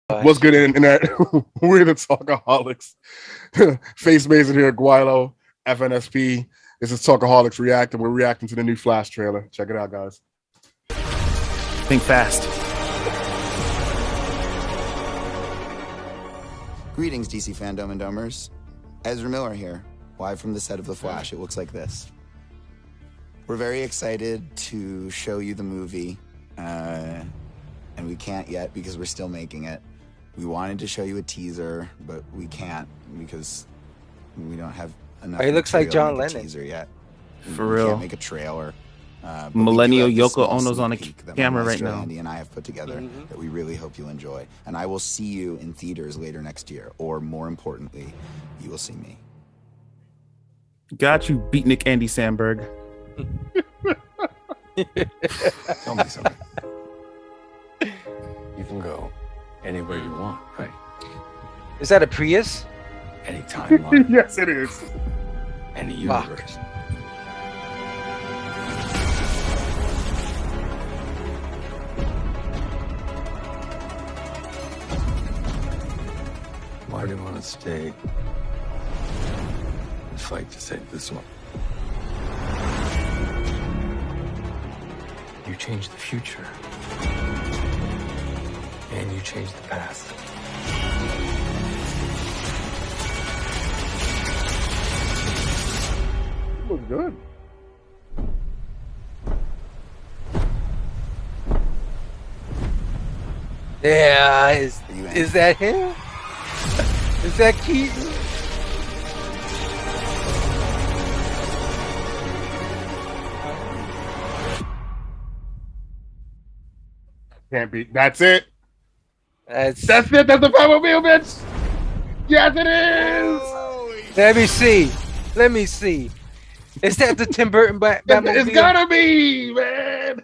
What's good, internet? We're the Talkaholix. Face Mason here, Guilo, FNSP. This is Talkaholix React, and we're reacting to the new Flash trailer. Check it out, guys. Think fast. Greetings, DC Fandome and Domers. Ezra Miller here, live from the set of The Flash. It looks like this. We're very excited to show you the movie, and we can't yet because we're still making it. We wanted to show you a teaser, but we can't because we don't have enough. He looks like John Lennon. Teaser yet. For we real. Can't make a trailer. Millennial Yoko Ono's on a camera right now. Andy and I have put together that we really hope you'll enjoy. And I will see you in theaters later next year, or more importantly, you will see me. Got you, beatnik Andy Samberg. Tell me something. You can go anywhere you want, right? Is that a Prius? Any timeline, Yes, it is. any universe. Why do you want to stay and fight to save this one? You change the future. And you change the past. Looks good. Yeah, is that him? Is that Keaton? Can't be. That's it. That's That's it. That's the Batmobile, bitch. Yes, it is. Let me see. Let me see. Is that the Tim Burton Batmobile? It's gotta be, man.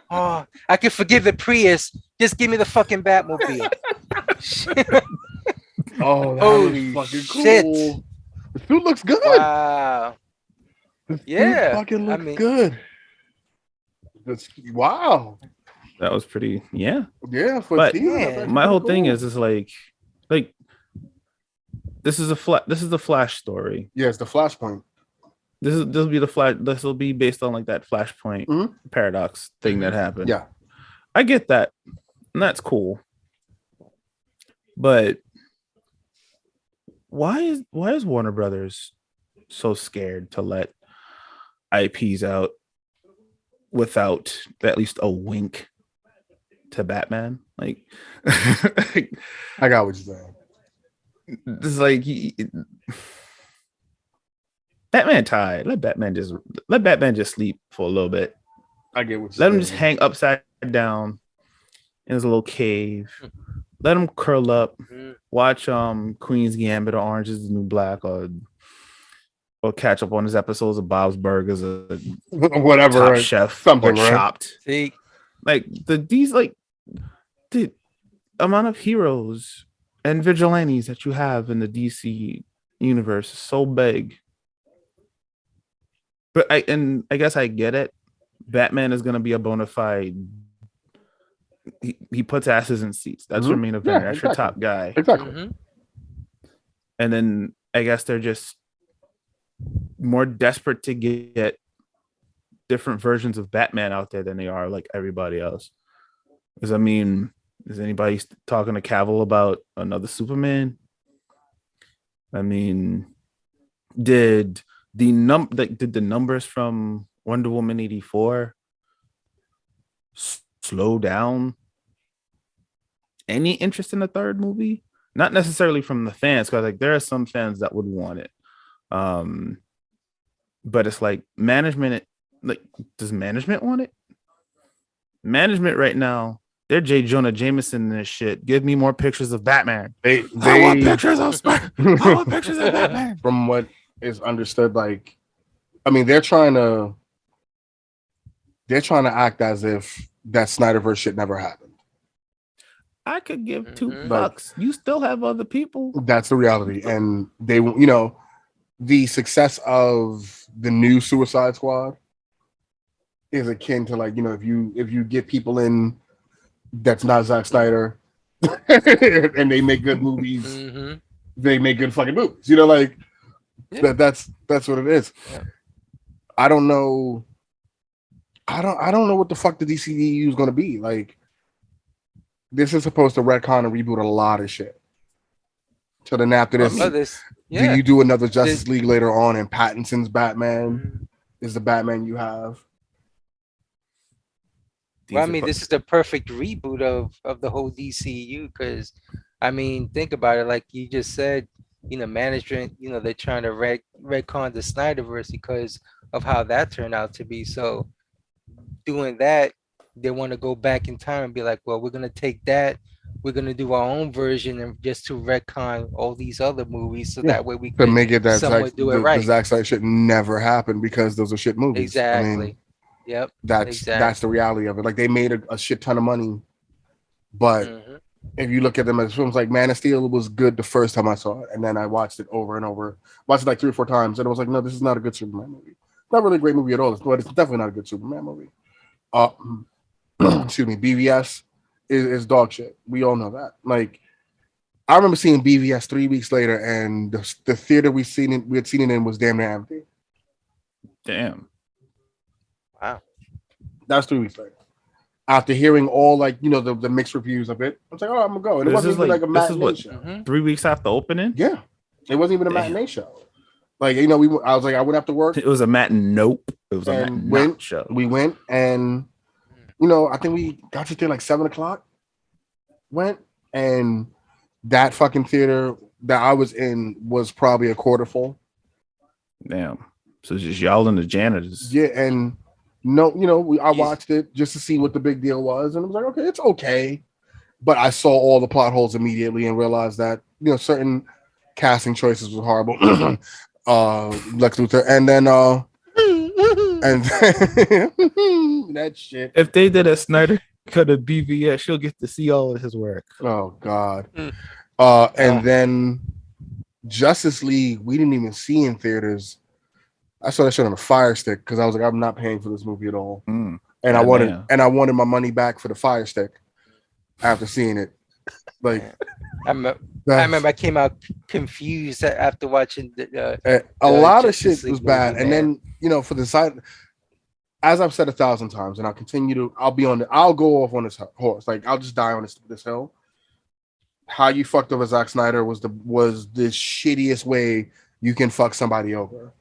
Oh, I can forgive the Prius. Just give me the fucking Batmobile. Oh, that Holy looks fucking cool. shit. The suit looks good. Wow. The suit Yeah, fucking I looks mean- good. Wow. That was pretty, yeah. Yeah, for But teen, that's actually my whole pretty thing cool. is like this is the Flash story. Yeah, it's the Flashpoint. This will be the Flash. This will be based on like that Flashpoint Mhm. paradox thing that happened. Yeah. I get that, and that's cool. But why is Warner Brothers so scared to let IPs out without at least a wink to Batman? Like, I got what you're saying. this is like Batman tired. Let Batman just sleep for a little bit. I get what you're Let saying. him just hang upside down in his little cave. Let him curl up, watch Queen's Gambit or Orange is the New Black, or catch up on his episodes of Bob's Burgers or Whatever. Top right? Chef Something, or right? Chopped. See, Like the amount of heroes and vigilantes that you have in the DC universe is so big. But I guess I get it. Batman is gonna be a bona fide. He puts asses in seats. That's your main event. Yeah, That's your exactly. top guy. Exactly. And then I guess they're just more desperate to get different versions of Batman out there than they are like everybody else. Because I mean, is anybody talking to Cavill about another Superman? I mean, did the numbers from Wonder Woman 84 slow down any interest in the third movie? Not necessarily from the fans, because like there are some fans that would want it. But it's like management, like, does management want it? Management right now, they're J. Jonah Jameson and this shit. Give me more pictures of Batman. They I want pictures of Spider. I want pictures of Batman. from what is understood, like, I mean, they're trying to act as if that Snyderverse shit never happened. I could give two Mhm. fucks. You still have other people. That's the reality, and they, the success of the new Suicide Squad is akin to, like, if you get people in that's not Zack Snyder, and they make good movies. Mm-hmm. They make good fucking movies. You know, like Yeah. that's what it is. Yeah. I don't know. I don't know what the fuck the DCEU is gonna be. Like, this is supposed to retcon and reboot a lot of shit. So then after this, Oh, this. do Yeah. you do another Justice League later on? And Pattinson's Batman Mhm. is the Batman you have. Well, I mean, this is the perfect reboot of the whole DCU because, I mean, think about it. Like you just said, management, they're trying to retcon the Snyderverse because of how that turned out to be. So doing that, they want to go back in time and be like, well, we're gonna take that, we're gonna do our own version and just to retcon all these other movies, so Yeah, that way we To could make it that somewhat do it the right. Zack Snyder shit never happened because those are shit movies. I mean, Exactly. Yep. that's the Exactly. reality of it. Like they made a shit ton of money, but Mhm. if you look at them as films, like Man of Steel was good the first time I saw it, and then I watched it over and over, watched it like 3 or 4 times, and I was like, no, this is not a good Superman movie. Not really a great movie at all, but it's definitely not a good Superman movie. Excuse me, BVS is dog shit. We all know that. Like, I remember seeing BVS 3 weeks later, and the theater we had seen it in was damn near empty. Damn. Wow. That was 3 weeks later. After hearing all the mixed reviews of it, I was like, oh, I'm gonna go. And it This wasn't is even like- like a this is matinee what- show. Mhm. 3 weeks after opening, Yeah, it wasn't even a Damn. matinee show. Like I was like, I went after work. it was a nope. It was a And matinee show. We went, and I think we got to there like 7:00. Went, and that fucking theater that I was in was probably a quarter full. Damn. So it's just y'all and the janitors. Yeah, and I watched it just to see what the big deal was, and I was like, okay, it's okay. But I saw all the plot holes immediately and realized that certain casting choices were horrible. Lex Luthor, and then and that shit. If they did a Snyder cut of BVS, she'll get to see all of his work. Oh God. Mm. And then Justice League, we didn't even see in theaters. I saw that shit on a Fire Stick because I was like, I'm not paying for this movie at all. Mm. And Goddamn. I wanted my money back for the Fire Stick after seeing it. Like, I remember I came out confused after watching a lot of Justice shit League was bad. movie, And then, for the side, as I've said 1,000 times, and I'll continue to, I'll go off on this horse. Like, I'll just die on this hill. How you fucked over Zack Snyder was the shittiest way you can fuck somebody over,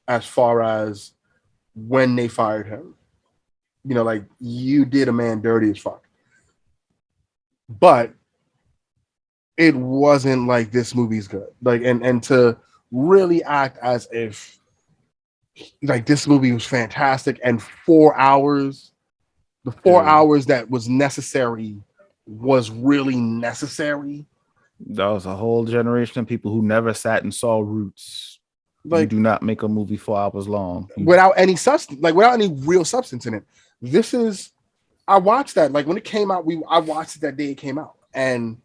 as far as when they fired him. Like, you did a man dirty as fuck. But it wasn't like this movie's good. Like, and to really act as if like this movie was fantastic, and 4 hours, the 4 hours that was necessary was really necessary. That was a whole generation of people who never sat and saw Roots. You do not make a movie 4 hours long without any substance, like without any real substance in it. This is, I watched that like when it came out. I watched it that day it came out, and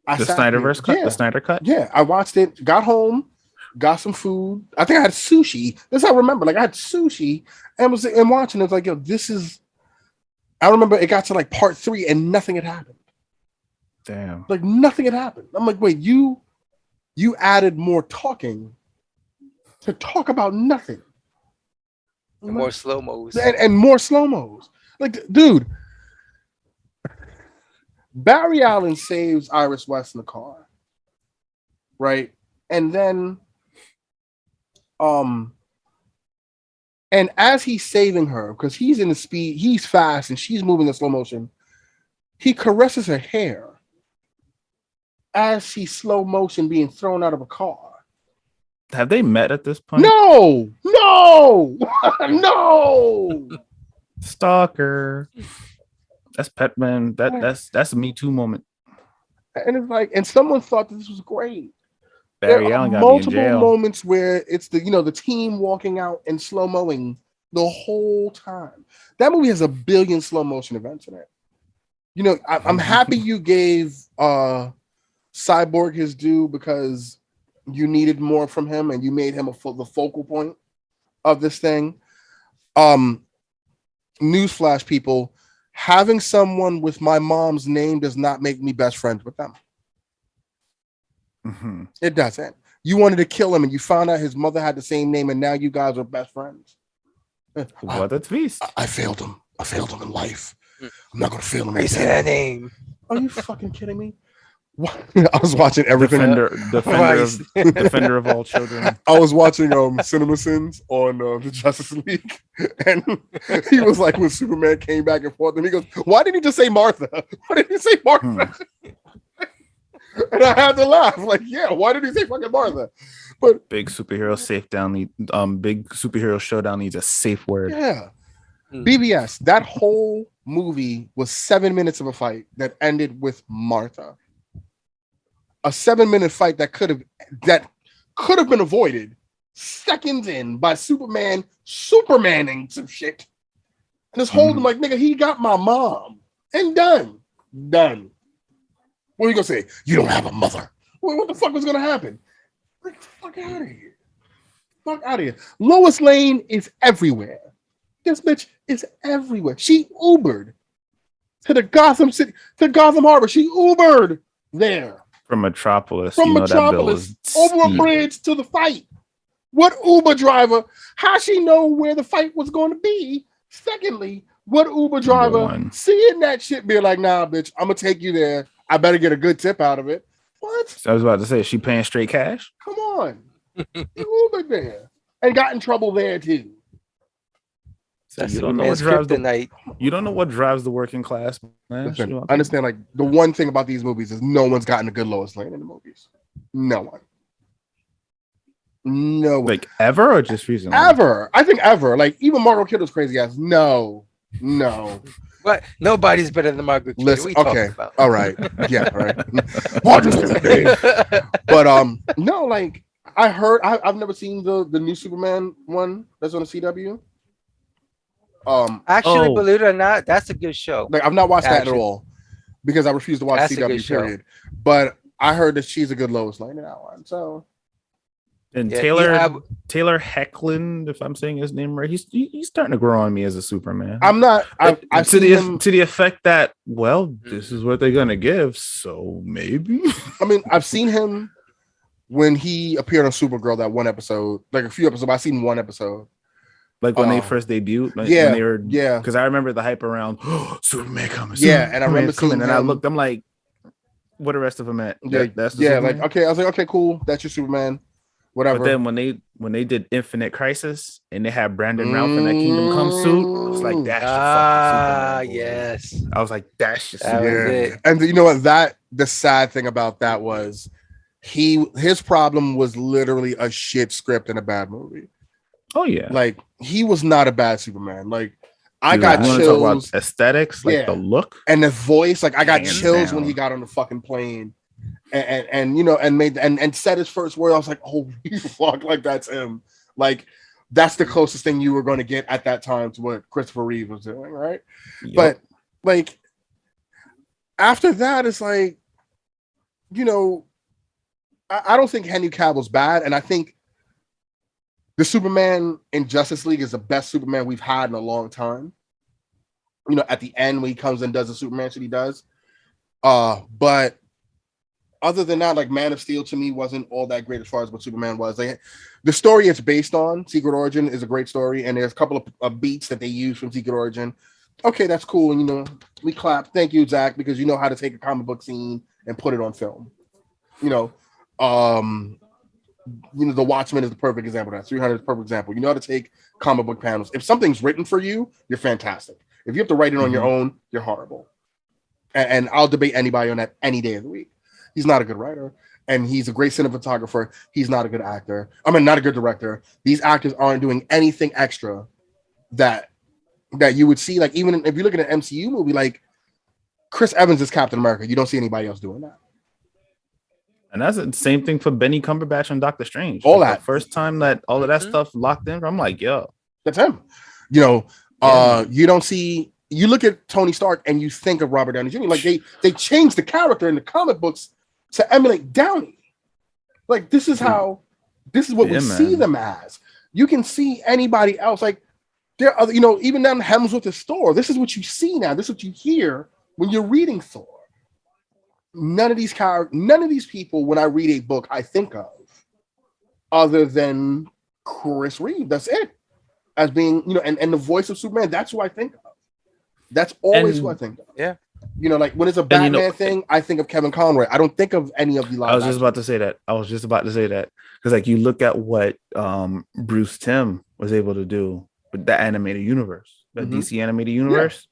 the Snyderverse cut, the Snyder cut. Yeah, I watched it. Got home, got some food. I think I had sushi. This I remember. Like I had sushi and was watching. It was like, yo, this is. I remember it got to like part 3 and nothing had happened. Damn. Like nothing had happened. I'm like, wait, you added more talking to talk about nothing. and more slow mos. And more slow-mos. Like, dude, Barry Allen saves Iris West in the car. Right? And then and as he's saving her, because he's in the speed, he's fast and she's moving in slow motion, he caresses her hair as she's slow motion being thrown out of a car. Have they met at this point? No. Stalker. That's Petman. That's a Me Too moment. And it's like, and someone thought that this was great. Barry There are Allen got me in multiple jail. moments where it's the team walking out and slow mowing the whole time. That movie has a billion slow motion events in it. I'm happy you gave Cyborg his due because you needed more from him and you made him the focal point of this thing. Newsflash, people, having someone with my mom's name does not make me best friends with them. Mm-hmm. It doesn't. You wanted to kill him and you found out his mother had the same name and now you guys are best friends. What a twist. I failed him. I failed him in life. I'm not going to fail him. How you say that name? Are you fucking kidding me? What? I was watching everything. Defender of all children. I was watching Cinema Sins on the Justice League, and he was like, when Superman came back and forth, and he goes, "Why didn't you just say Martha? Why didn't you say Martha?" And I had to laugh, like, yeah, why did he say fucking Martha? But big superhero big superhero showdown needs a safe word. Yeah. BBS, that whole movie was 7 minutes of a fight that ended with Martha. A 7-minute fight that could have been avoided seconds in by Supermaning some shit. And just holding like, nigga, he got my mom. And done. What are you gonna say? You don't have a mother. What the fuck was gonna happen? Like, fuck out of here. Fuck out of here. Lois Lane is everywhere. This bitch is everywhere. She Ubered to the Gotham Harbor. She Ubered there. From Metropolis. From Metropolis over a bridge to the fight. What Uber driver? How she know where the fight was going to be? Secondly, what Uber driver seeing that shit be like, nah, bitch, I'm gonna take you there. I better get a good tip out of it. What? So I was about to say, is she paying straight cash? Come on. Uber there. And got in trouble there too. You don't know what drives the working class, man. Listen, understand, like, the one thing about these movies is no one's gotten a good Lois Lane in the movies. No one. Like ever or just recently? Ever. I think ever. Like even Margot Kidder's crazy ass. No. But nobody's better than Margot Kidder. Listen, okay. All right. Yeah, right. But no, like I heard I've never seen the new Superman one that's on the CW. Actually, believe it or not, that's a good show. Like I've not watched that at all because I refuse to watch CW period. But I heard that she's a good Lois Lane in that one. So and Taylor Hecklin, if I'm saying his name right, he's starting to grow on me as a Superman. I'm not. I've to the effect that this is what they're gonna give, so maybe. I mean, I've seen him when he appeared on Supergirl that one episode, like a few episodes. But I've seen one episode. Like when they first debuted, when they were, because I remember the hype around Superman coming. Yeah, and I remember seeing him, and I looked, I'm like, what the rest of them at? Yeah, that's like okay, I was like, okay, cool, that's your Superman, whatever. But then when they did Infinite Crisis and they had Brandon Routh in that Kingdom Come suit, I was like, that's fucking Superman. Yes, I was like, that's just it. And you know what? The sad thing about that was his problem was literally a shit script and a bad movie. Oh yeah, like he was not a bad Superman. Like I got chills. Talk about aesthetics, like the look and the voice. Like I got chills when he got on the fucking plane, and you know, and made and said his first word. I was like, holy fuck, like that's him. Like that's the closest thing you were going to get at that time to what Christopher Reeve was doing, right? Yep. But like after that, it's like, you know, I don't think Henry Cavill's bad, and I think the Superman in Justice League is the best Superman we've had in a long time. You know, at the end when he comes and does the Superman shit he does. But other than that, like Man of Steel to me wasn't all that great as far as what Superman was. Like, the story it's based on, Secret Origin, is a great story, and there's a couple of beats that they use from Secret Origin. Okay, that's cool, and you know, we clap. Thank you, Zach, because you know how to take a comic book scene and put it on film. You know, The Watchmen is the perfect example of that. 300 is the perfect example. You know how to take comic book panels. If something's written for you, you're fantastic. If you have to write it on your own, you're horrible. And I'll debate anybody on that any day of the week. He's not a good writer, and he's a great cinematographer. He's not a good actor. I mean, not a good director. These actors aren't doing anything extra that you would see. Like, even if you look at an MCU movie, like Chris Evans is Captain America. You don't see anybody else doing that. And that's the same thing for Benny Cumberbatch and Doctor Strange. All that. The first time that all of that stuff locked in, I'm like, yo. That's him. You know, you don't see, you look at Tony Stark and you think of Robert Downey Jr. Like they changed the character in the comic books to emulate Downey. Like this is what we see them as. You can see anybody else. Like There are other, even down Hemsworth's store. This is what you see now. This is what you hear when you're reading Thor. None of these people, when I read a book, I think of other than Chris Reeve. That's it. As being, and the voice of Superman. That's who I think of. That's always who I think of. Yeah. Like when it's a Batman thing, I think of Kevin Conroy. I don't think of any of the live. I was just about to say that. Because like you look at what Bruce Timm was able to do with the animated universe, the DC animated universe,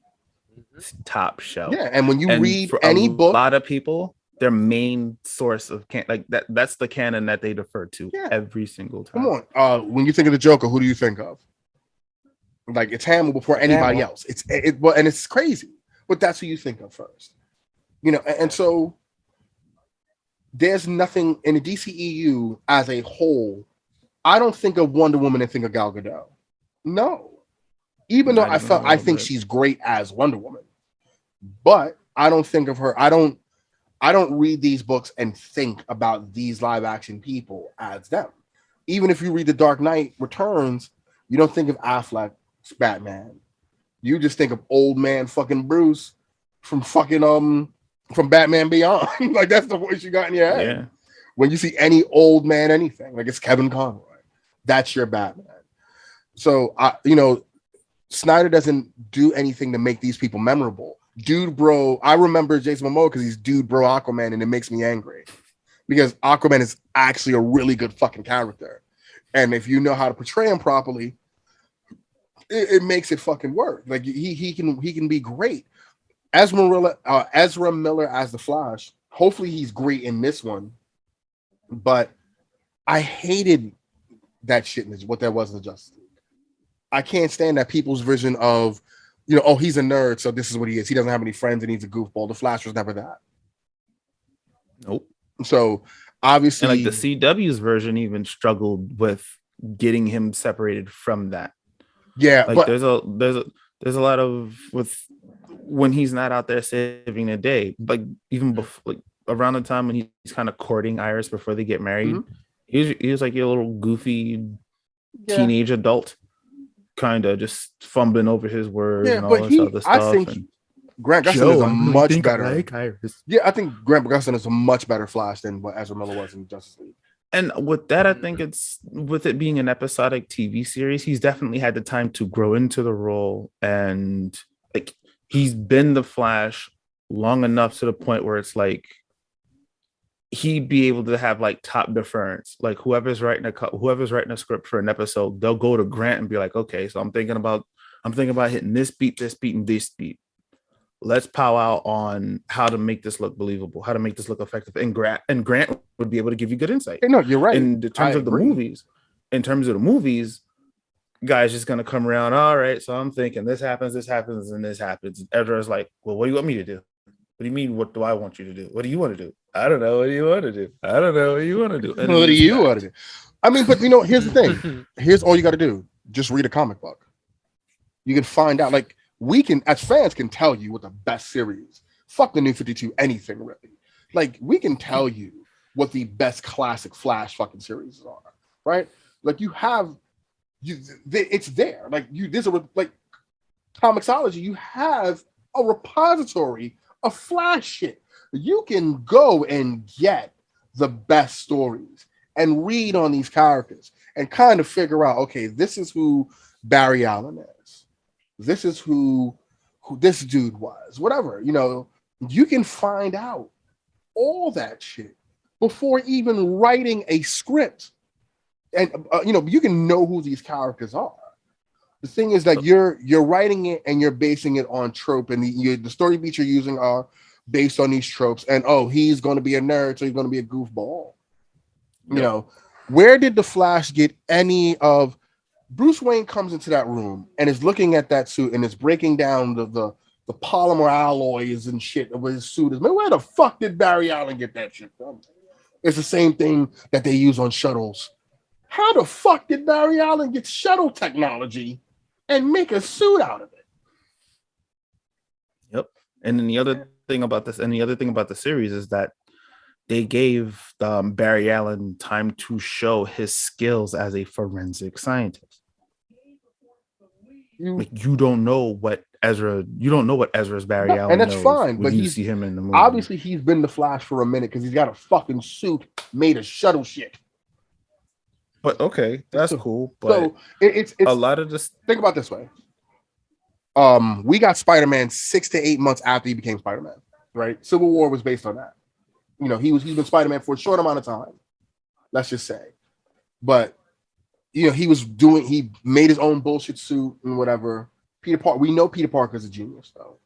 top shelf. Yeah, and when you read any book, a lot of people, their main source of that's the canon that they defer to every single time. Come on, when you think of the Joker, who do you think of? Like it's Hamill before anybody else. And it's crazy, but that's who you think of first. And so there's nothing in the DCEU as a whole. I don't think of Wonder Woman and think of Gal Gadot. No, even though I think she's great as Wonder Woman, but I don't think of her. I don't read these books and think about these live action people as them. Even if you read The Dark Knight Returns, you don't think of Affleck's Batman. You just think of old man fucking Bruce from from Batman Beyond. Like that's the voice you got in your head. Yeah. When you see any old man anything, like it's Kevin Conroy. That's your Batman. So Snyder doesn't do anything to make these people memorable. Dude, bro, I remember Jason Momoa because he's dude, bro, Aquaman, and it makes me angry because Aquaman is actually a really good fucking character, and if you know how to portray him properly, it makes it fucking work. Like he can be great. Ezra Miller as the Flash. Hopefully he's great in this one, but I hated that shit. Is what that was in the Justice League. I can't stand that people's vision of, he's a nerd, so this is what he is. He doesn't have any friends and he's a goofball. The Flash was never that. Nope. So obviously, and like the CW's version even struggled with getting him separated from that. Yeah, like but there's a lot of with when he's not out there saving the day, like even before, like around the time when he's kind of courting Iris before they get married, he was like a little goofy teenage adult, kind of just fumbling over his words and all this other stuff. I think Grant Gustin is a much better. I think Grant Gustin is a much better Flash than what Ezra Miller was in Justice League. And with that, I think it's with it being an episodic TV series, he's definitely had the time to grow into the role, and like he's been the Flash long enough to the point where it's like he'd be able to have like top deference. Like whoever's writing a script for an episode, they'll go to Grant and be like, okay, so I'm thinking about hitting this beat, and this beat. Let's pow out on how to make this look believable, how to make this look effective. And Grant would be able to give you good insight. No, you're right. In terms of the movies, guys just gonna come around. All right, so I'm thinking this happens, and this happens. Ezra's like, well, what do you want me to do? What do you mean? What do I want you to do? What do you want to do? I don't know. What do you want to do? I don't know. What do you want to do? What do you want to do? I mean, but here's the thing. Here's all you got to do. Just read a comic book. You can find out. Like we can, as fans, can tell you what the best series. Fuck the New 52. Anything really. Like we can tell you what the best classic Flash fucking series are. Right? Like it's there. Like there's like Comixology. You have a repository of Flash shit. You can go and get the best stories and read on these characters and kind of figure out, okay, this is who Barry Allen is. This is who this dude was. Whatever, you can find out all that shit before even writing a script. And you can know who these characters are. The thing is that you're writing it and you're basing it on trope, and the story beats you're using are based on these tropes. And he's going to be a nerd, so he's going to be a goofball. Where did the Flash get any of? Bruce Wayne comes into that room and is looking at that suit and is breaking down the polymer alloys and shit of his suit. Man, where the fuck did Barry Allen get that shit from? It's the same thing that they use on shuttles. How the fuck did Barry Allen get shuttle technology and make a suit out of it? Yep. And then the other thing about the series is that they gave Barry Allen time to show his skills as a forensic scientist. You don't know what Ezra's Barry No, Allen and that's knows fine, when but you see him in the movie. obviously he's been the Flash for a minute because he's got a fucking suit made of shuttle shit. But okay, that's So- cool. But So it's a lot of this. think about it this way. We got Spider-Man 6 to 8 months after he became Spider-Man, right? Civil War was based on that. You know, he's been Spider-Man for a short amount of time, let's just say. But you know, he made his own bullshit suit and whatever. We know Peter Parker's a genius, though,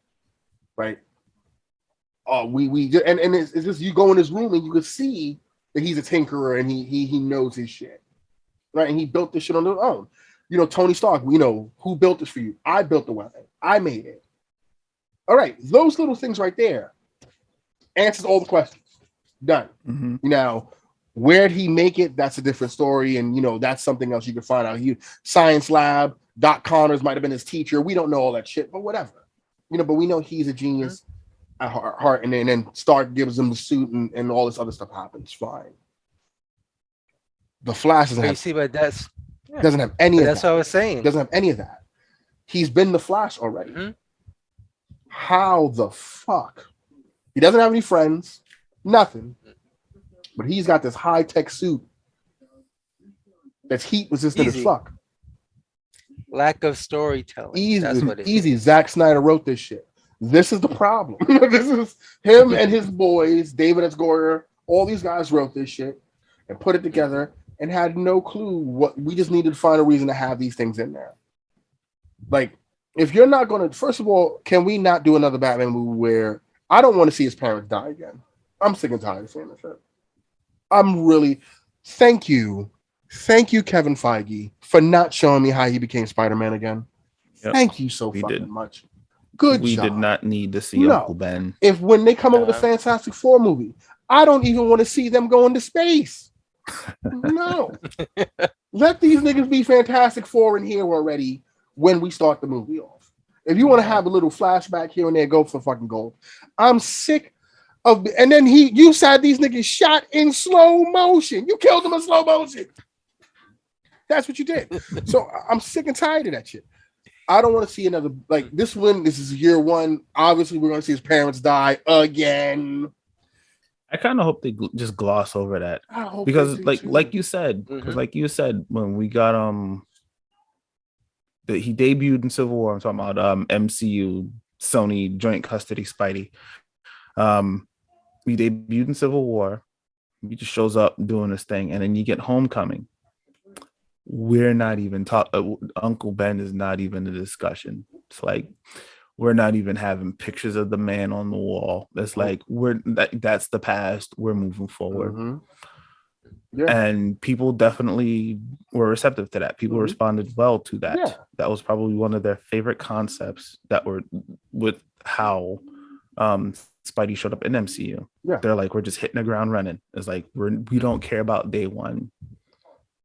right? It's just you go in his room and you can see that he's a tinkerer and he knows his shit, right? And he built this shit on his own. You know, Tony Stark, you know, who built this for you? I built the weapon. I made it. All right, those little things right there answers all the questions. Done. Mm-hmm. Now, where'd he make it? That's a different story, and you know that's something else you can find out. Science lab. Doc Connors might have been his teacher. We don't know all that shit, but whatever. You know, but we know he's a genius at heart, and then Stark gives him the suit, and all this other stuff happens. Fine. The Flash doesn't have any of that. That's what I was saying. Doesn't have any of that. He's been the Flash already. Mm-hmm. How the fuck? He doesn't have any friends, nothing. But he's got this high-tech suit that's heat resistant as fuck. Lack of storytelling. Easy, That's what it easy. is. Zack Snyder wrote this shit. This is the problem. This is him and his boys, David S. Goyer. All these guys wrote this shit and put it together and had no clue what we just needed to find a reason to have these things in there. Like, if you're not going to, first of all, can we not do another Batman movie where I don't want to see his parents die again? I'm sick and tired of seeing this shit. I'm really, thank you, Kevin Feige, for not showing me how he became Spider-Man again. Yep. Thank you so fucking much. Good We job. did not need to see Uncle Ben. If when they come up with a Fantastic Four movie, I don't even want to see them go into space. No. Let these niggas be Fantastic Four in here already when we start the movie off. If you want to have a little flashback here and there, go for fucking gold. I'm sick of, and then you said these niggas shot in slow motion. You killed them in slow motion. That's what you did. So I'm sick and tired of that shit. I don't want to see another, like this one. This is year one. Obviously, we're going to see his parents die again. I kind of hope they just gloss over that because, like you said, when we got he debuted in Civil War. I'm talking about MCU, Sony joint custody Spidey. He debuted in Civil War. He just shows up doing this thing, and then you get Homecoming. We're not even Uncle Ben is not even a discussion. It's like we're not even having pictures of the man on the wall. That's like that's the past. We're moving forward. Mm-hmm. Yeah. And people definitely were receptive to that. People responded well to that. Yeah. That was probably one of their favorite concepts that were with how Spidey showed up in MCU. Yeah. They're like, we're just hitting the ground running. It's like we don't care about day one.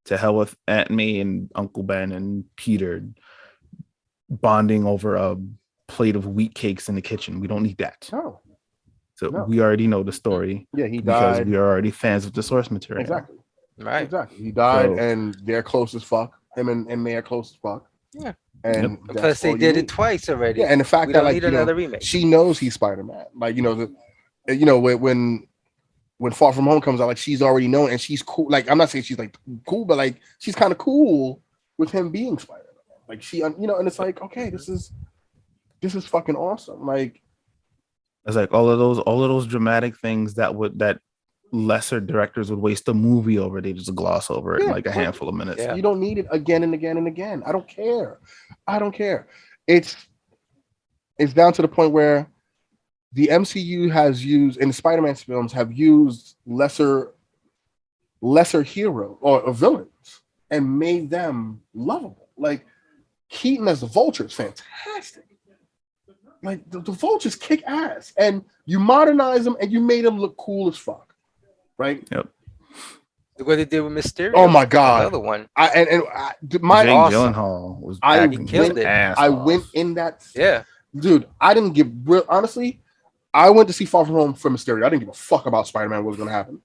To hell with Aunt May and Uncle Ben and Peter bonding over a plate of wheat cakes in the kitchen. We don't need that. No. So we already know the story. Yeah, he because died. we are already fans of the source material. Exactly. Right. Exactly. He died, and they're close as fuck. Him and May are close as fuck. Yeah. And plus, they did it twice already. Yeah, and the fact we that don't like need another remake. She knows he's Spider-Man. Like when Far From Home comes out, like she's already known, and she's cool. Like I'm not saying she's like cool, but like she's kind of cool with him being Spider-Man. Like she, and it's like, okay, this is fucking awesome. Like it's like all of those dramatic things that lesser directors would waste a movie over. They just gloss over it in like a handful of minutes. You don't need it again and again and again. I don't care. It's down to the point where the MCU has used, and the Spider-Man films have used lesser hero or villains and made them lovable. Like Keaton as the Vulture is fantastic. Like the Vultures kick ass, and you modernize them and you made them look cool as fuck, right? Yep. Look what they did with Mysterio. Oh my god, another one. Jake Gyllenhaal was I went in that. Yeah, dude, I didn't give honestly. I went to see Far From Home for Mysterio. I didn't give a fuck about Spider-Man, what was going to happen.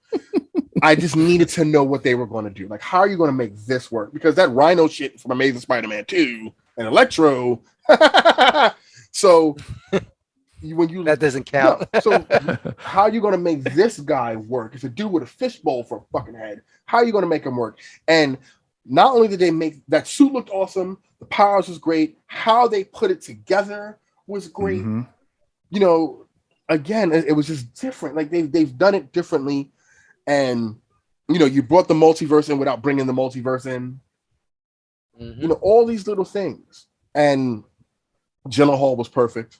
I just needed to know what they were going to do. Like, how are you going to make this work? Because that Rhino shit from Amazing Spider-Man 2, and Electro. So when you That doesn't count. no, so how are you gonna make this guy work? It's a dude with a fishbowl for a fucking head. How are you gonna make him work? And not only did they make that suit looked awesome, the powers was great. How they put it together was great. Mhm. You know, again, it was just different. Like they've done it differently, and you know, you brought the multiverse in without bringing the multiverse in. Mhm. You know, all these little things. And Gyllenhaal was perfect.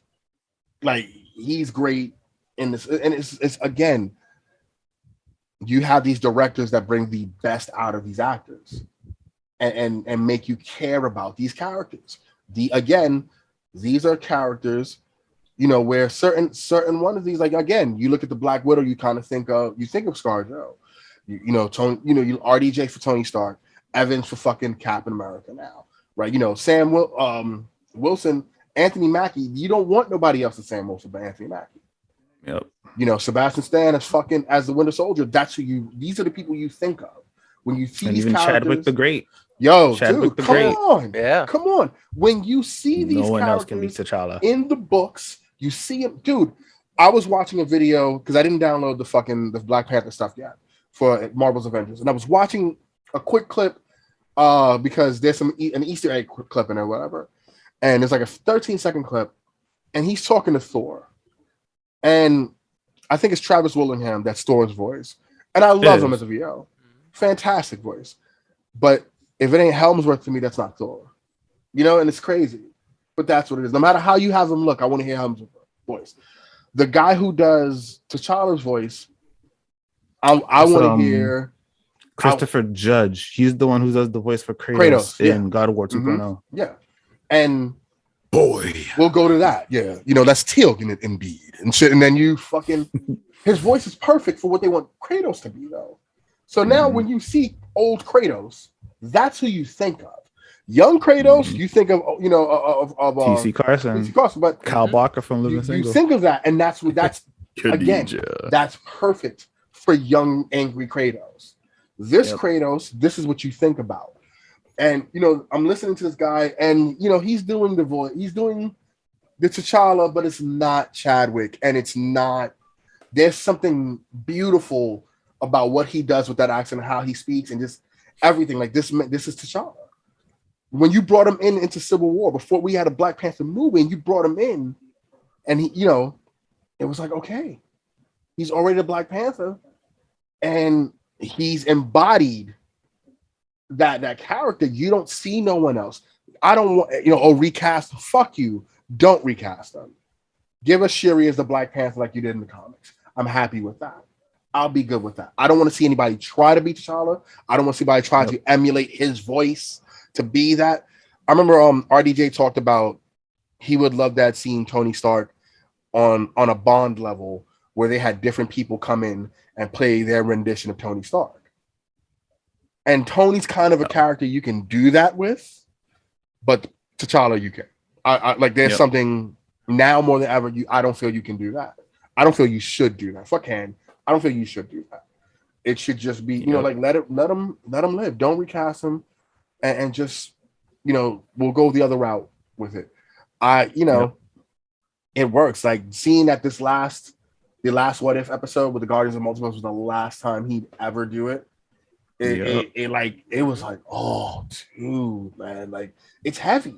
Like he's great in this, and it's again, you have these directors that bring the best out of these actors, and make you care about these characters. These are characters, you know, where certain one of these, like again, you look at the Black Widow, you kind of think of ScarJo, you know, Tony, you know, you RDJ for Tony Stark, Evans for fucking Captain America now, right? You know, Wilson, Anthony Mackie. You don't want nobody else to Sam Wilson but Anthony Mackie. Yep. You know, Sebastian Stan as the Winter Soldier. That's who you. These are the people you think of when you see And these even characters. Chadwick the Great. Yo, Chadwick dude, the come Great. on, Yeah. come on. When you see these No one else can beat characters T'Challa. in the books, you see him, dude. I was watching a video because I didn't download the Black Panther stuff yet for Marvel's Avengers, and I was watching a quick clip because there's an Easter egg clip in there, whatever, and there's like a 13-second clip, and he's talking to Thor, and I think it's Travis Willingham that's Thor's voice, and I love him as a VO, fantastic voice, but if it ain't Helmsworth to me, that's not Thor, you know, and it's crazy, but that's what it is. No matter how you have him look, I want to hear Helmsworth's voice. The guy who does T'Challa's voice, I want to hear Christopher Judge. He's the one who does the voice for Kratos yeah. in God of War 2.0. Yeah, and Boy. we'll go to that. Yeah, you know, that's Teal indeed and shit. And then you fucking his voice is perfect for what they want Kratos to be, though. So now when you see old Kratos, that's who you think of. Young Kratos, you think of, you know, of T.C. Carson. T.C. Carson, but Kyle Barker from Living you Single. think of that, and that's again, Khadija. that's perfect for young angry Kratos. This Kratos, this is what you think about. And you know, I'm listening to this guy, and you know, he's doing the voice, he's doing the T'Challa, but it's not Chadwick, and it's not. There's something beautiful about what he does with that accent, and how he speaks, and just everything. Like this is T'Challa. When you brought him into Civil War, before we had a Black Panther movie, and you brought him in, and he, you know, it was like, okay, he's already a Black Panther, and he's embodied that character. You don't see no one else. I don't want, you know, recast. Fuck you. Don't recast them. Give us Shuri as the Black Panther like you did in the comics. I'm happy with that. I'll be good with that. I don't want to see anybody try to be T'Challa. I don't want to see anybody try to emulate his voice to be that. I remember RDJ talked about he would love that seeing Tony Stark on a Bond level where they had different people come in and play their rendition of Tony Stark. And Tony's kind of a character you can do that with, but T'Challa you can. I like there's something now more than ever. I don't feel you can do that. I don't feel you should do that. Fuck can. I don't feel you should do that. It should just be, you know, like let him live. Don't recast him, and just, you know, we'll go the other route with it. It works. Like seeing that the last What If episode with the Guardians of Multiverse was the last time he'd ever do it. It was like, oh, dude, man, like it's heavy.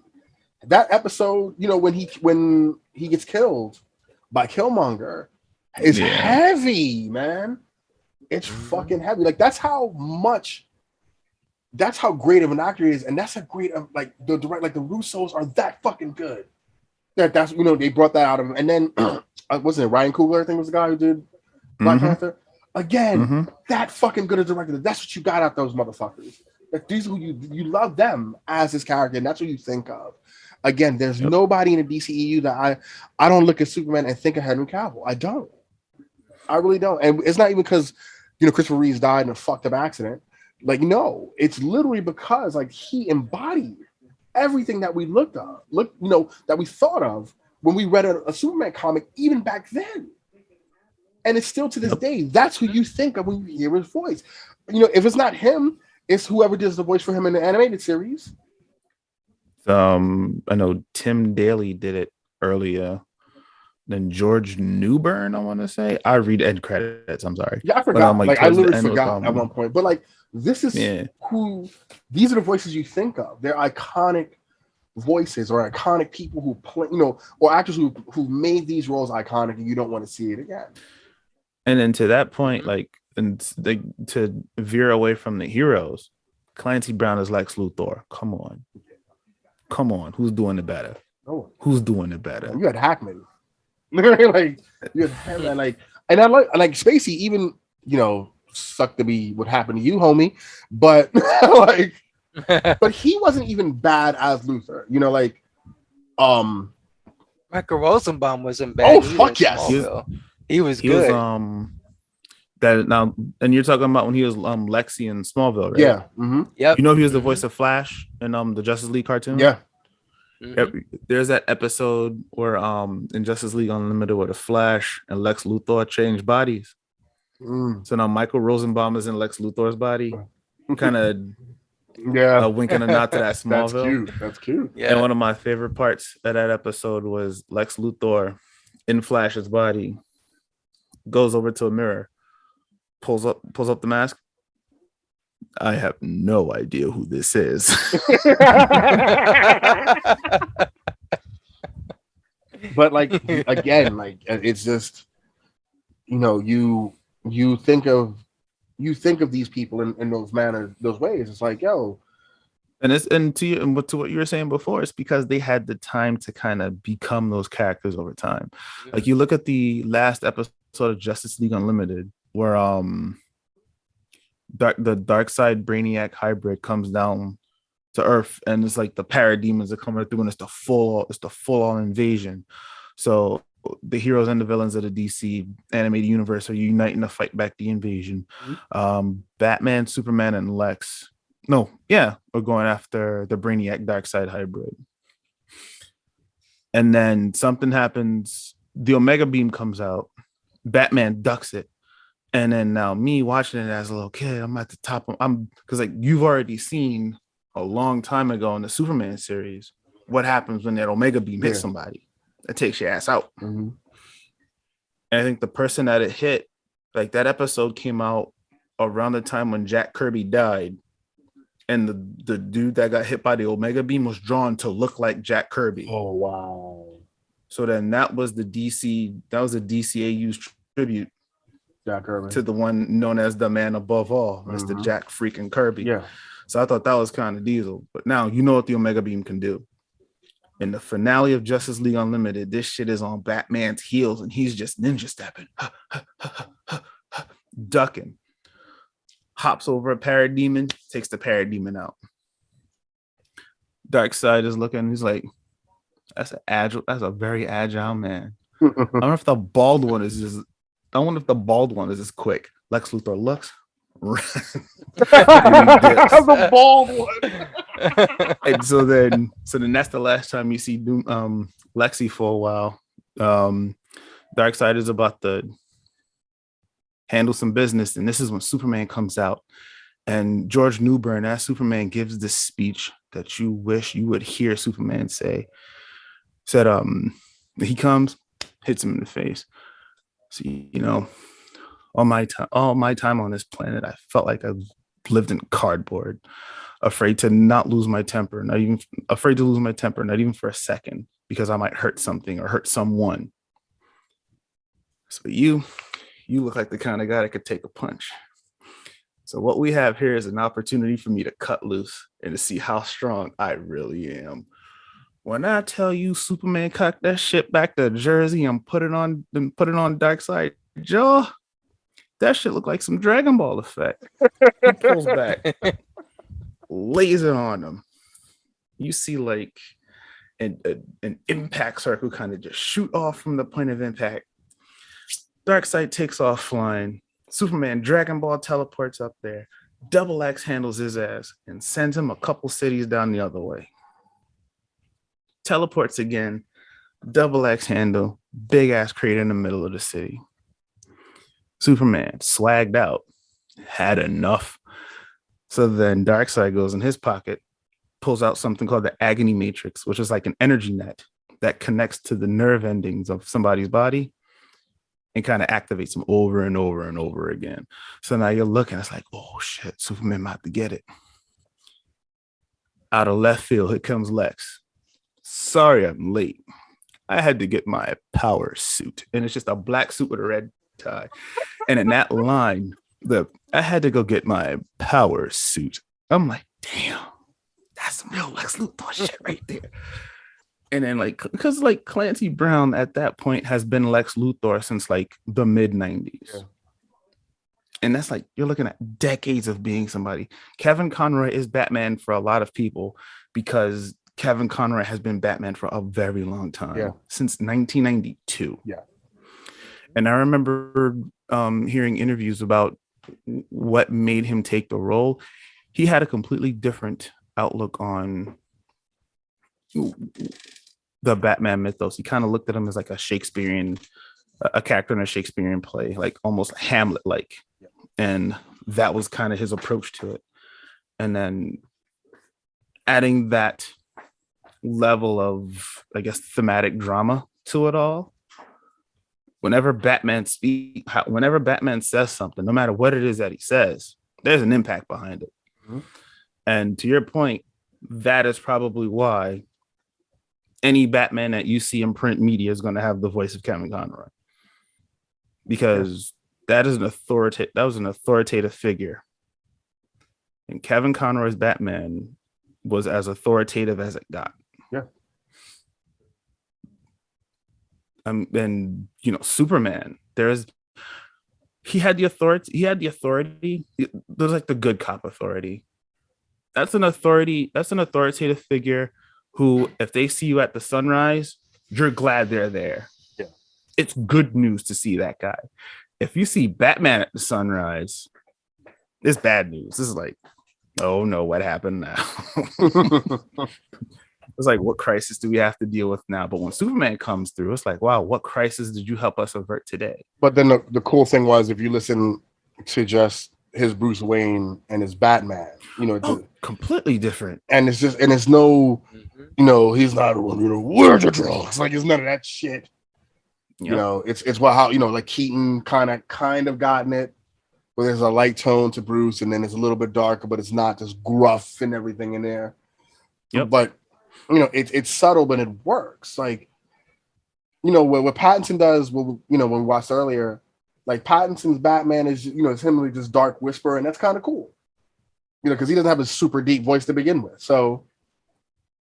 That episode, you know, when he gets killed by Killmonger, is heavy, man. It's fucking heavy. Like that's how great of an actor he is, and that's a great like the direct, like the Russos are that fucking good. That's, you know, they brought that out of him. And then wasn't it Ryan Coogler? I think was the guy who did Black Panther. Again, that fucking good a director. That's what you got out those motherfuckers. Like these who you love them as his character, and that's what you think of. Again, there's nobody in the DCEU that I don't look at Superman and think of Henry Cavill. I don't. I really don't. And it's not even because, you know, Christopher Reeves died in a fucked up accident. Like, no, it's literally because like he embodied everything that we that we thought of when we read a Superman comic, even back then. And it's still to this day, that's who you think of when you hear his voice. You know, if it's not him, it's whoever does the voice for him in the animated series. I know Tim Daly did it earlier. Then George Newbern, I want to say. I read end credits. I'm sorry. Yeah, I But forgot. like Like I towards the literally end with forgot at one point. But like this is yeah. who these are the voices you think of. They're iconic voices or iconic people who play, or actors who made these roles iconic, and you don't want to see it again. And then to that point, Mhm. like, and to veer away from the heroes, Clancy Brown is Lex Luthor. Come on, who's doing it better? No, Who's doing it better? you had Hackman. Like you had Hackman, like, and I like Spacey. Even sucked to be what happened to you, homie. But like, but he wasn't even bad as Luthor. Like, Michael Rosenbaum wasn't bad. Oh, fuck either in yes. Smallville. He was He good. was that now, and you're talking about when he was Lexi in Smallville, right? yeah, mm-hmm. Yep. You know he was the voice of Flash in the Justice League cartoon. Yeah. Mhm. Yep. There's that episode where in Justice League Unlimited where the Flash and Lex Luthor changed bodies. Mm. So now Michael Rosenbaum is in Lex Luthor's body, kind of Yeah, winking a nod to that that's Smallville. cute. That's cute. Yeah. And one of my favorite parts of that episode was Lex Luthor in Flash's body goes over to a mirror, pulls up the mask. I have no idea who this is. But like again, like it's just you think of these people in those manners, those ways. It's like, yo, and to what you were saying before, it's because they had the time to kind of become those characters over time. Like you look at the last episode of Justice League Unlimited, where the dark side Brainiac hybrid comes down to Earth, and it's like the parademons are coming through, and it's the full on invasion. So the heroes and the villains of the DC animated universe are uniting to fight back the invasion. Batman, Superman, and Lex. We're going after the Brainiac Darkseid hybrid. And then something happens. The Omega Beam comes out. Batman ducks it. And then now me watching it as a little kid, I'm at the top. Because like you've already seen a long time ago in the Superman series what happens when that Omega Beam hits somebody. It takes your ass out. mm-hmm. And I think the person that it hit, like that episode came out around the time when Jack Kirby died. And the dude that got hit by the Omega Beam was drawn to look like Jack Kirby. Oh wow! So then that was the DCAU's tribute Jack Kirby to the one known as the man above all, Mr. Mhm. Jack freaking Kirby. Yeah. So I thought that was kind of diesel. But now you know what the Omega Beam can do. In the finale of Justice League Unlimited, this shit is on Batman's heels and he's just ninja stepping, ducking. Hops over a parademon, takes the parademon out. Darkseid is looking, he's like, that's a very agile man. I wonder if the bald one is just quick. Lex Luthor looks. The bald one. And so then that's the last time you see Lexi for a while. Darkseid is about to handle some business, and this is when Superman comes out, and George Newbern as Superman gives this speech that you wish you would hear Superman say. Said he comes, hits him in the face. So all my time on this planet, I felt like I lived in cardboard, afraid to lose my temper, not even for a second, because I might hurt something or hurt someone. So you look like the kind of guy that could take a punch. So what we have here is an opportunity for me to cut loose and to see how strong I really am. When I tell you Superman cocked that shit back to Jersey and put it on Darkseid jaw, that shit looked like some Dragon Ball effect. He pulls back, lays it on him. You see like an impact circle kind of just shoot off from the point of impact. Darkseid takes off flying. Superman Dragon Ball teleports up there. Double X handles his ass and sends him a couple cities down the other way. Teleports again. Double X handle. Big ass crater in the middle of the city. Superman swagged out. Had enough. So then Darkseid goes in his pocket, pulls out something called the agony matrix, which is like an energy net that connects to the nerve endings of somebody's body and kind of activates them over and over and over again. So now you're looking, it's like, oh shit, Superman might have to get it. Out of left field, here comes Lex. Sorry, I'm late. I had to get my power suit. And it's just a black suit with a red tie. And in that line, I had to go get my power suit. I'm like, damn, that's some real Lex Luthor shit right there. And then because Clancy Brown at that point has been Lex Luthor since like the mid 90s. Yeah. And that's like, you're looking at decades of being somebody. Kevin Conroy is Batman for a lot of people because Kevin Conroy has been Batman for a very long time, since 1992. Yeah. And I remember hearing interviews about what made him take the role. He had a completely different outlook on the Batman mythos. He kind of looked at him as like a character in a Shakespearean play, like almost Hamlet-like. Yeah. And that was kind of his approach to it. And then adding that level of, I guess, thematic drama to it all. Whenever Batman says something, no matter what it is that he says, there's an impact behind it. Mm-hmm. And to your point, that is probably why any Batman that you see in print media is going to have the voice of Kevin Conroy, because that was an authoritative figure, and Kevin Conroy's Batman was as authoritative as it got. Yeah. And Superman, he had the authority. There's like the good cop authority. That's an authoritative figure who, if they see you at the sunrise, you're glad they're there. Yeah. It's good news to see that guy. If you see Batman at the sunrise, it's bad news. This is like, oh no, what happened now? It's like, what crisis do we have to deal with now? But when Superman comes through, it's like, wow, what crisis did you help us avert today? But then the cool thing was, if you listen to just his Bruce Wayne and his Batman, completely different. And it's no, he's not where's your drugs? Like, it's none of that shit. Yep. It's how like Keaton kind of gotten it, where there's a light tone to Bruce, and then it's a little bit darker, but it's not just gruff and everything in there. Yep. But it's subtle, but it works. Like, what Pattinson does, when we watched earlier, like Pattinson's Batman is, it's him like this dark whisper, and that's kind of cool. Because he doesn't have a super deep voice to begin with. So,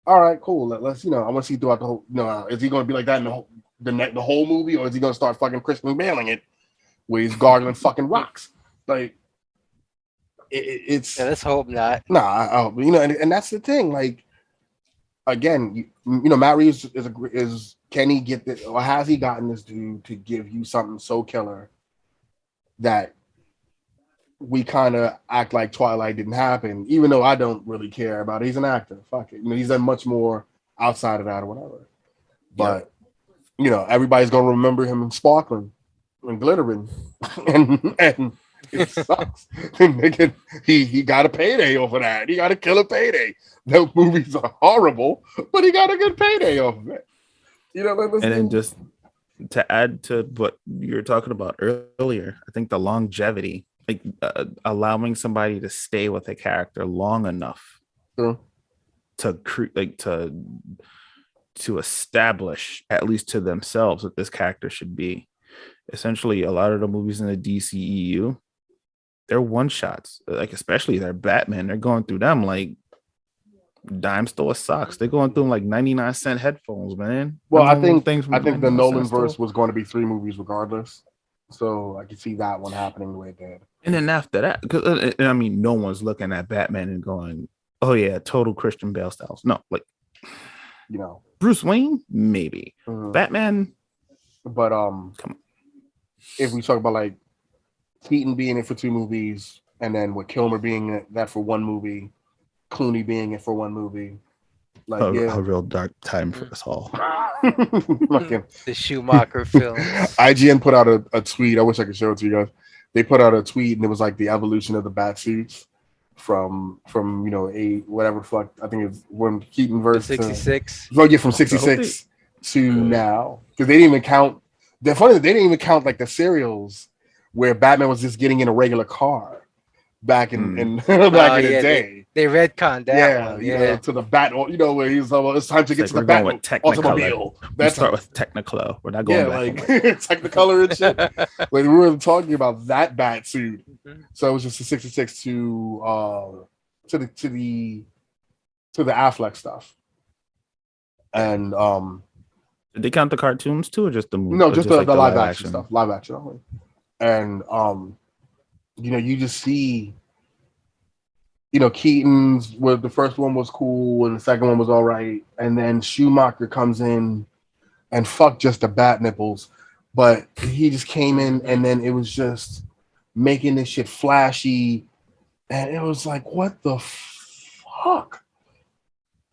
all right, cool. Let's, I want to see throughout the whole. Is he going to be like that in the whole movie, or is he going to start fucking Christian Bale-ing it, where he's gargling fucking rocks? Like, it's. Yeah, let's hope not. Nah, and that's the thing. Like, again, Matt Reeves can he get this, or has he gotten this dude to give you something so killer that we kind of act like Twilight didn't happen, even though I don't really care about it. He's an actor. Fuck it. He's done much more outside of that or whatever. But, everybody's going to remember him sparkling and glittering. and it sucks. he got a payday off of that. He got a killer payday. Those movies are horrible, but he got a good payday off of it. And then just to add to what you were talking about earlier, I think the longevity, like allowing somebody to stay with a character long enough to establish, at least to themselves, what this character should be. Essentially, a lot of the movies in the DCEU, they're one shots. Like, especially their Batman, they're going through them like dime store socks. They're going through them like 99-cent headphones, man. Well, I think the Nolan verse was going to be 3 movies regardless. So I can see that one happening the way it did. And then after that, because no one's looking at Batman and going, "Oh yeah, total Christian Bale styles." No, like, Bruce Wayne, maybe Batman. But come on. If we talk about like Keaton being it for 2 movies, and then with Kilmer being that for 1 movie, Clooney being it for 1 movie, like a real dark time for us all. The Schumacher film. IGN put out a tweet. I wish I could show it to you guys. They put out a tweet, and it was like the evolution of the bat suits from a whatever fuck I think it's when Keaton The versus 66. from 66 to now because they didn't even count. The funny they didn't even count like the serials where Batman was just getting in a regular car back in back in the day. They retconned that one. Yeah, to the bat, where he's like, well, it's time to get to the bat automobile. Let's start with Technicolor. We're not going back. Technicolor and shit. Like we were talking about that bat suit, so it was just a 66 to the Affleck stuff, and did they count the cartoons too, or just the movie? No, just the live action stuff, live action only, and you just see. Keaton's the first one was cool and the second one was all right. And then Schumacher comes in and fuck just the bat nipples. But he just came in and then it was just making this shit flashy. And it was like, what the fuck?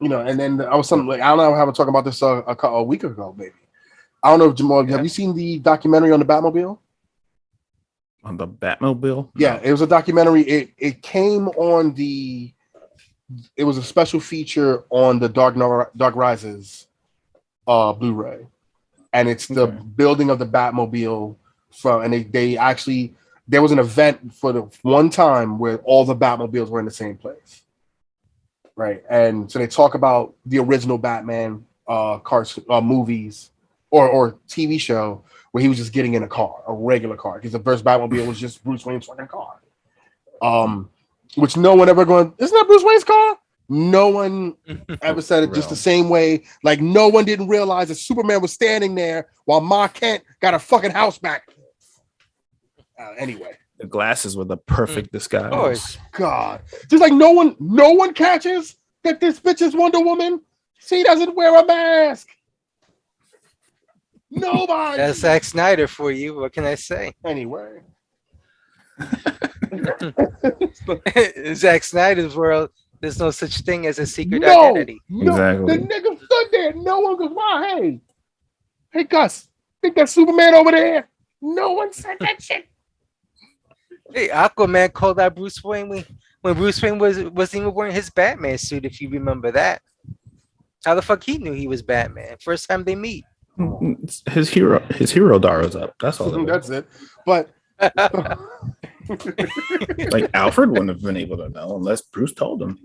And then I was something like, I don't know, I was talking about this a week ago, maybe. I don't know, Jamal, have you seen the documentary on the Batmobile? On the Batmobile? Yeah, it was a documentary. It came on it was a special feature on the Dark Rises Blu-ray. And it's the building of the Batmobile and they actually there was an event for the one time where all the Batmobiles were in the same place. Right. And so they talk about the original Batman movies or TV show where he was just getting in a car, a regular car, because the first Batmobile was just Bruce Wayne's fucking car. Which no one ever going, isn't that Bruce Wayne's car? No one ever said it just the same way. Like no one didn't realize that Superman was standing there while Ma Kent got her fucking house back. Anyway. The glasses were the perfect disguise. Oh God. Just like no one catches that this bitch is Wonder Woman. She doesn't wear a mask. Nobody. That's Zack Snyder for you. What can I say? Anyway. Zack Snyder's world, there's no such thing as a secret identity. Exactly. The nigga stood there. No one goes, wow, hey, Gus, think that's Superman over there? No one said that shit. Hey, Aquaman called out Bruce Wayne when Bruce Wayne wasn't even wearing his Batman suit, if you remember that. How the fuck he knew he was Batman? First time they meet. His hero Dara's up. That's all. That's it. But like Alfred wouldn't have been able to know unless Bruce told him.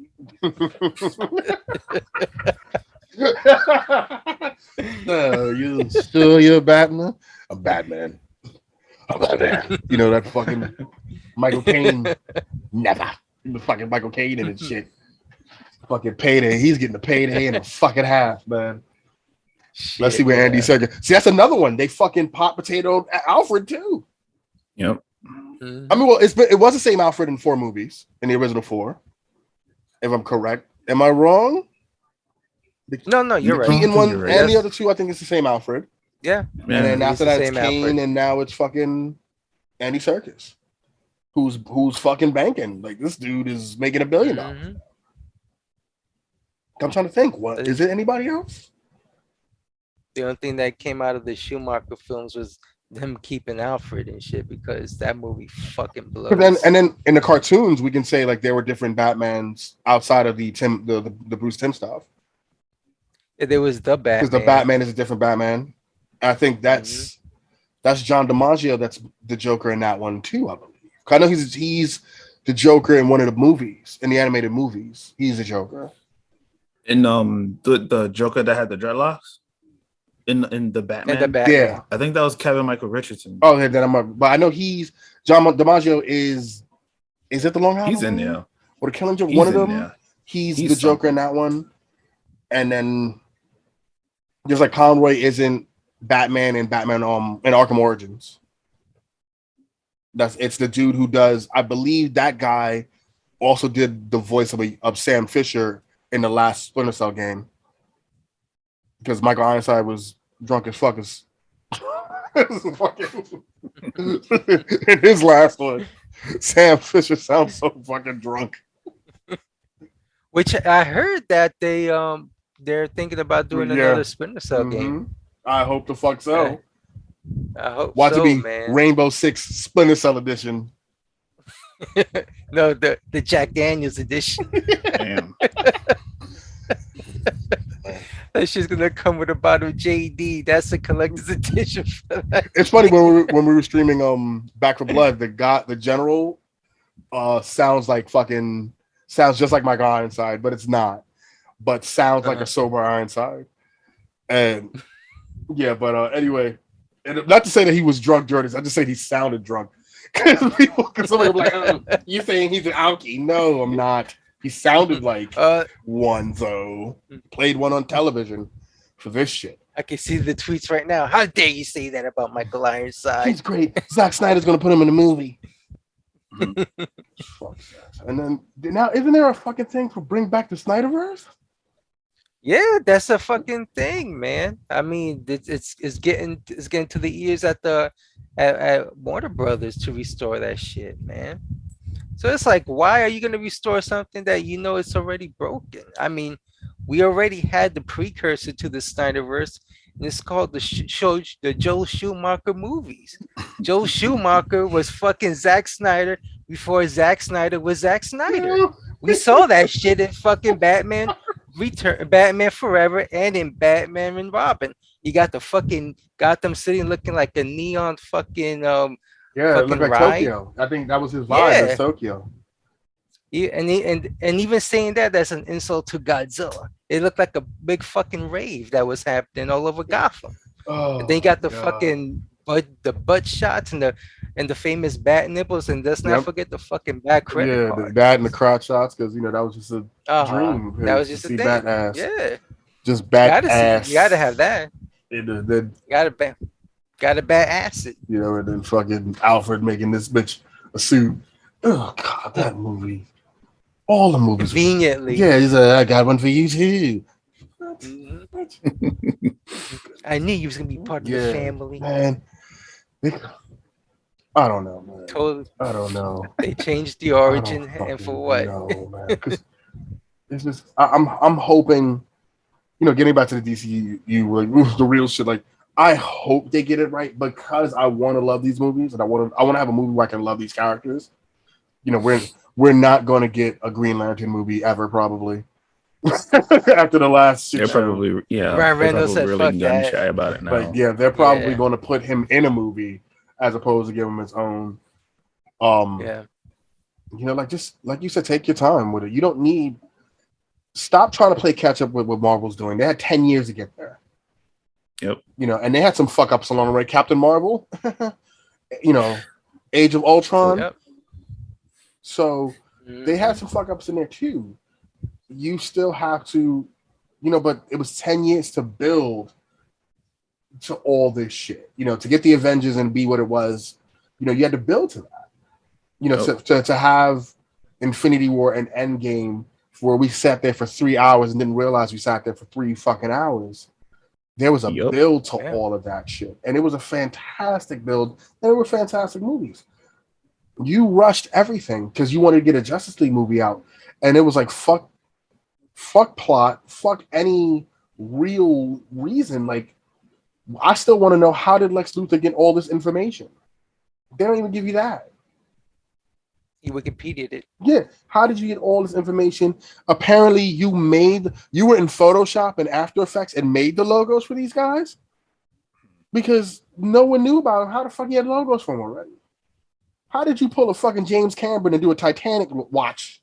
You still you're Batman? A Batman. That fucking Michael Caine. Never. The fucking Michael Caine and shit. Fucking payday. He's getting the payday in a fucking half, man. Shit, let's see where Andy Serkis. See, that's another one. They fucking pot potato Alfred too. Yep. I mean, well, it was the same Alfred in 4 movies in the original 4. If I'm correct, am I wrong? No, you're right. Keaton one and the other 2, I think it's the same Alfred. Yeah. And then after that, it's Kane, Alfred. And now it's fucking Andy Serkis, who's fucking banking. Like this dude is making $1 billion. I'm trying to think. What is it? Anybody else? The only thing that came out of the Schumacher films was them keeping Alfred and shit because that movie fucking blows. And then in the cartoons, we can say like there were different Batmans outside of the Bruce Timm stuff. Yeah, there was the Batman. Because the Batman is a different Batman. I think that's John DiMaggio. That's the Joker in that one too, I believe. I know he's the Joker in one of the movies, in the animated movies. He's the Joker. In the Joker that had the dreadlocks. In the Batman. Yeah, I think that was Kevin Michael Richardson. Oh, yeah, but I know John DiMaggio is it the Long Halloween? He's in there. Or the Killing Joke? One of them. There. He's the Joker in that one. And then just like Conroy isn't Batman in Batman in Arkham Origins. It's the dude who does. I believe that guy also did the voice of Sam Fisher in the last Splinter Cell game. Because Michael Ironside was drunk as fuck as in his last one. Sam Fisher sounds so fucking drunk. Which I heard that they're thinking about doing another Splinter Cell game. I hope the fuck so. Okay. I hope Watch so, it be man. Rainbow Six Splinter Cell edition. No, the Jack Daniels edition. Damn. That shit's gonna come with a bottle of JD. That's a collector's edition for that. It's funny when we were streaming Back for Blood, the general sounds just like Michael Ironside, but it's not. But sounds like a sober Ironside. And yeah, but anyway, and not to say that he was drunk during this, I just say he sounded drunk. Because somebody will be like, oh, you saying he's an alky? No, I'm not. He sounded like one though. Played one on television for this shit. I can see the tweets right now. How dare you say that about Michael Ironside? He's great. Zack Snyder's gonna put him in a movie. Fuck that. And then now, isn't there a fucking thing for bring back the Snyderverse? Yeah, that's a fucking thing, man. I mean, it's getting to the ears at Warner Brothers to restore that shit, man. So it's like, why are you gonna restore something that you know it's already broken? I mean, we already had the precursor to the Snyderverse, and it's called the Joel Schumacher movies. Joel Schumacher was fucking Zack Snyder before Zack Snyder was Zack Snyder. We saw that shit in fucking Batman Forever, and in Batman and Robin. You got the fucking Gotham City looking like a neon fucking Yeah, it looked like ride. Tokyo. I think that was his vibe. Yeah. Was Tokyo. And even saying that's an insult to Godzilla. It looked like a big fucking rave that was happening all over Gotham. Oh, And then you got the God. fucking butt shots and the famous bat nipples, and let's not Yep. forget the fucking bat credit Yeah, card. the bat and the crotch shots, because that was just a dream. That was to just a see thing. bat ass. Yeah, Just bat gotta ass. you gotta have that. Then Gotta bat acid. and then fucking Alfred making this bitch a suit. Oh God, that movie. All the movies. Conveniently. Yeah, he's like, I got one for you too. Mhm. I knew you was gonna be part of the family. Man, I don't know, man. Totally. I don't know. They changed the I don't origin, and for fucking what? know, man. 'Cause it's just I'm hoping, getting back to the DCU, like the real shit. Like I hope they get it right, because I want to love these movies, and I want to have a movie where I can love these characters. We're not going to get a Green Lantern movie ever, probably. After the last shit They're show. probably Ryan they're Reynolds probably said, really "Fuck gun that." shy about it now. Like, yeah, they're probably Yeah. going to put him in a movie as opposed to give him his own. Yeah. Like, just like you said, take your time with it. You don't need. Stop trying to play catch up with what Marvel's doing. They had 10 years to get there. Yep. And they had some fuck ups along the way. Captain Marvel, Age of Ultron. Yep. So they had some fuck ups in there too. You still have to, but it was 10 years to build to all this shit. To get the Avengers and be what it was, you had to build to that. To have Infinity War and Endgame, where we sat there for 3 hours and didn't realize we sat there for 3 fucking hours. There was a build to all of that shit. And it was a fantastic build. And they were fantastic movies. You rushed everything because you wanted to get a Justice League movie out. And it was like, fuck plot, fuck any real reason. Like, I still want to know, how did Lex Luthor get all this information? They don't even give you that. He Wikipedia'd it. Yeah. How did you get all this information? Apparently you were in Photoshop and After Effects and made the logos for these guys, because no one knew about them. How the fuck you had logos for them already? How did you pull a fucking James Cameron and do a Titanic watch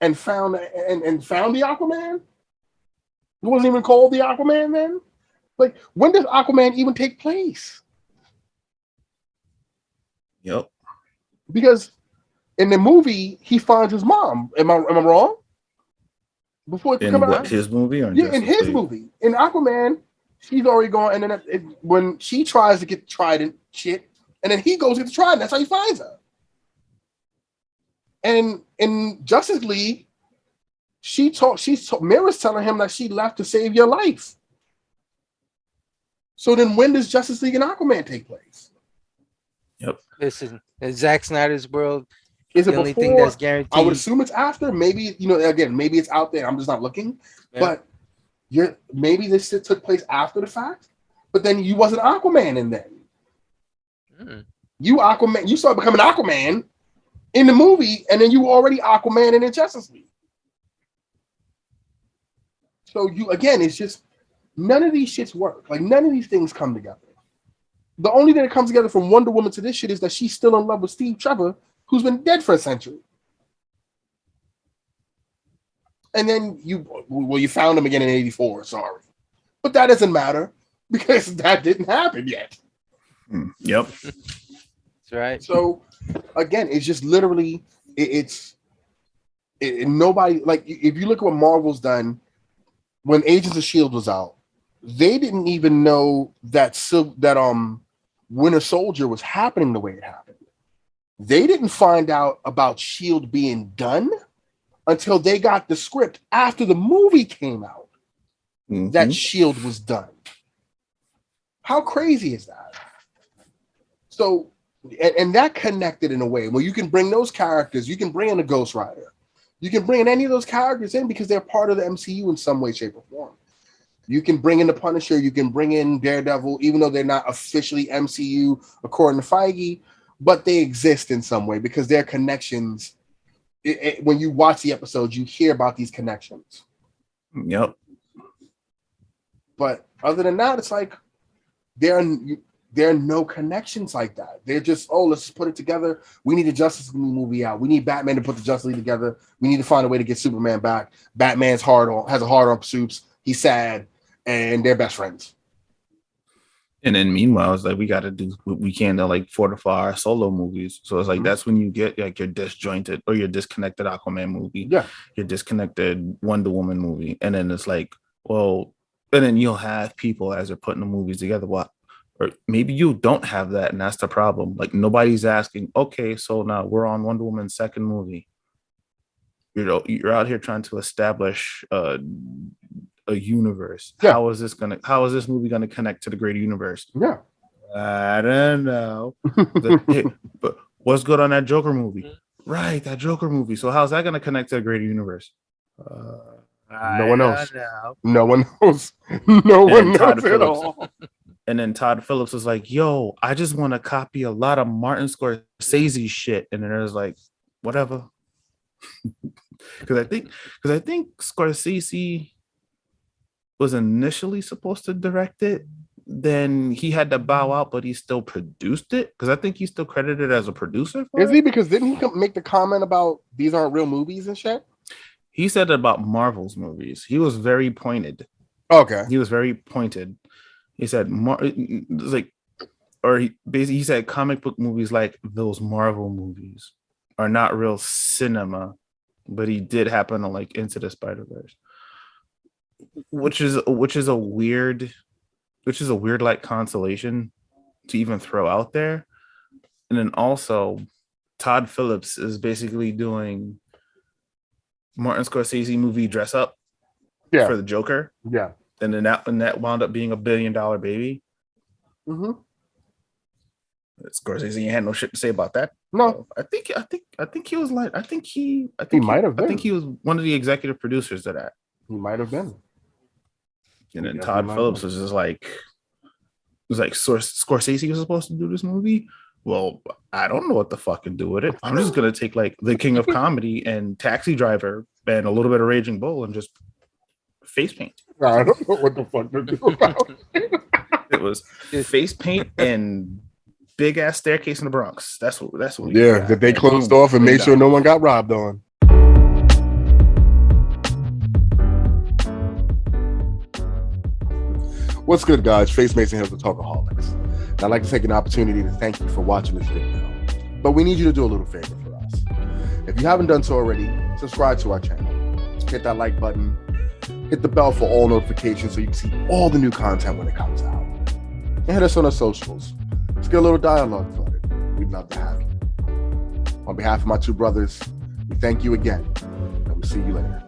and found the Aquaman? It wasn't even called the Aquaman then? Like, when does Aquaman even take place? Yep. Because in the movie, he finds his mom. Am I wrong? Before it In come what, out, his movie or in his movie, in Aquaman, she's already gone, and then when she tries to get Trident shit, and then he goes to get the Trident, that's how he finds her. And in Justice League, Mira's telling him that she left to save your life. So then, when does Justice League and Aquaman take place? Yep. Listen, in Zack Snyder's world, Is it the only before? thing that's guaranteed. I would assume it's after. Maybe, again, maybe it's out there. I'm just not looking. Yeah. But maybe this shit took place after the fact. But then you wasn't Aquaman in then. Mm. You started becoming Aquaman in the movie, and then you were already Aquaman and in Justice League. So you again, it's just none of these shits work. Like none of these things come together. The only thing that comes together from Wonder Woman to this shit is that she's still in love with Steve Trevor, who's been dead for a century. And then you found him again in 84, sorry. But that doesn't matter because that didn't happen yet. Yep. That's right. So again, it's just literally nobody, like if you look at what Marvel's done when Agents of S.H.I.E.L.D. was out, they didn't even know that Winter Soldier was happening the way it happened. They didn't find out about S.H.I.E.L.D. being done until they got the script after the movie came out that S.H.I.E.L.D. was done. How crazy is that? So, and that connected in a way where you can bring those characters, you can bring in a Ghost Rider, you can bring in any of those characters in because they're part of the MCU in some way, shape, or form. You can bring in the Punisher, you can bring in Daredevil, even though they're not officially MCU according to Feige, but they exist in some way because their connections. When you watch the episodes, you hear about these connections. Yep. But other than that, it's like there are no connections like that. They're just, let's just put it together. We need a Justice League movie out. We need Batman to put the Justice League together. We need to find a way to get Superman back. Batman's has a hard on Supes. He's sad, and they're best friends. And then meanwhile, it's like we got to do what we can to like fortify our solo movies. So it's like that's when you get like your disjointed or your disconnected Aquaman movie, your disconnected Wonder Woman movie, and then it's like, well, and then you'll have people as they're putting the movies together. What? Or maybe you don't have that, and that's the problem. Like nobody's asking, okay, so now we're on Wonder Woman's second movie. You know, you're out here trying to establish a universe. How is this movie gonna connect to the greater universe? I don't know. But what's good on that Joker movie? Right, that Joker movie. So how's that gonna connect to the greater universe? No one knows. No one knows. No one knows at all. And then Todd Phillips was like, yo, I just want to copy a lot of Martin Scorsese shit. And then it was like, whatever. Because I think Scorsese was initially supposed to direct it. Then he had to bow out, but he still produced it. Because I think he's still credited as a producer. Is he? Because didn't he make the comment about these aren't real movies and shit? He said about Marvel's movies. He was very pointed. Okay. He was very pointed. He said, he said comic book movies like those Marvel movies are not real cinema, but he did happen to like Into the Spider-Verse, which is a weird like consolation to even throw out there. And then also Todd Phillips is basically doing Martin Scorsese movie dress up for the Joker. Yeah. And then that wound up being $1 billion baby. Scorsese had no shit to say about that. No, I think he was like, I think he might have been. I think he was one of the executive producers of that. He might have been. And then Todd Phillips was just like, Scorsese was supposed to do this movie. Well, I don't know what to fucking do with it. I'm just gonna take like The King of Comedy and Taxi Driver and a little bit of Raging Bull and just face paint. I don't know what the fuck to do about it. It was face paint and big ass staircase in the Bronx. That's what. Yeah, that they closed off and made sure no one got robbed on. What's good, guys? Face Mason here with Talkaholix. And I'd like to take an opportunity to thank you for watching this video. But we need you to do a little favor for us. If you haven't done so already, subscribe to our channel. Hit that like button. Hit the bell for all notifications so you can see all the new content when it comes out. And hit us on our socials. Let's get a little dialogue started. We'd love to have you. On behalf of my two brothers, we thank you again, and we'll see you later.